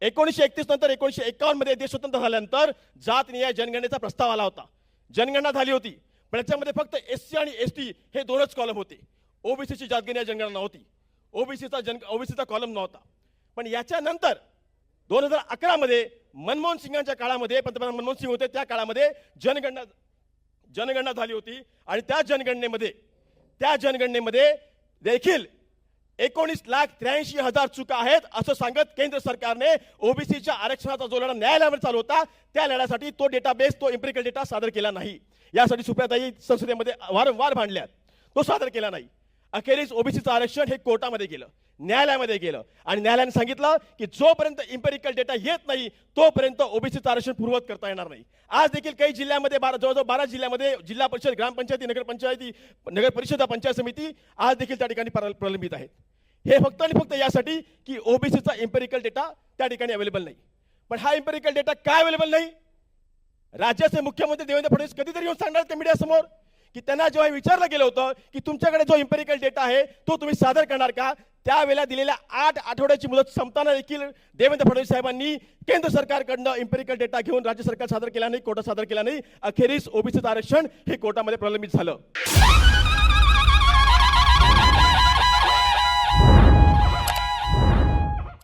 1931 नंतर 1951 मध्ये देश स्वतंत्र झाल्यानंतर जातनिहाय जनगणनेचा प्रस्ताव आला होता. जनगणना झाली होती, पण याच्यामध्ये फक्त एससी आणि एसटी हे दोनच कॉलम होते. ओबीसीची जातनिहाय जनगणना नव्हती, ओबीसीचा कॉलम नव्हता. पण याच्यानंतर 2011 मध्ये मनमोहन सिंगांच्या काळामध्ये, पंतप्रधान मनमोहन सिंग होते त्या काळामध्ये जनगणना झाली होती. आणि त्या जनगणनेमध्ये देखील 19,83,000 चुका आहेत असं सांगत केंद्र सरकारने ओबीसीच्या आरक्षणाचा जो लढा न्यायालयावर चालू होता त्या लढ्यासाठी तो डेटाबेस, तो एम्पिरिकल डेटा सादर केला नाही. यासाठी सुप्रियाताई संसदेमध्ये वारंवार भांडल्यात, तो सादर केला नाही. अखेरीस ओबीसीचं आरक्षण हे कोर्टामध्ये गेलं, न्यायालयामध्ये गेलं आणि न्यायालयाने सांगितलं की जोपर्यंत एम्पिरिकल डेटा येत नाही तोपर्यंत ओबीसीचं आरक्षण पूर्ववत करता येणार नाही. आज देखील काही जिल्ह्यामध्ये जवळजवळ 12 जिल्ह्यामध्ये जिल्हा परिषद, ग्रामपंचायती, नगर परिषद, पंचायत समिती आज देखील त्या ठिकाणी प्रलंबित आहेत. हे फक्त आणि फक्त यासाठी की ओबीसीचा एम्पिरिकल डेटा त्या ठिकाणी अवेलेबल नाही. पण हा एम्पिरिकल डेटा काय अवेलेबल नाही? राज्याचे मुख्यमंत्री देवेंद्र फडणवीस कधीतरी येऊन सांगणार ते मीडियासमोर की त्यांना जेव्हा विचारलं गेलं होतं की तुमच्याकडे जो एम्पिरिकल डेटा आहे तो तुम्ही सादर करणार का, त्यावेळेला दिलेल्या 8 आठवड्याची मुदत संपताना देखील देवेंद्र फडणवीस साहेबांनी केंद्र सरकारकडनं एम्पिरिकल डेटा घेऊन राज्य सरकार सादर केला नाही, कोर्टात सादर केला नाही. अखेरीस ओबीसीचं आरक्षण हे कोर्टामध्ये प्रलंबित झालं.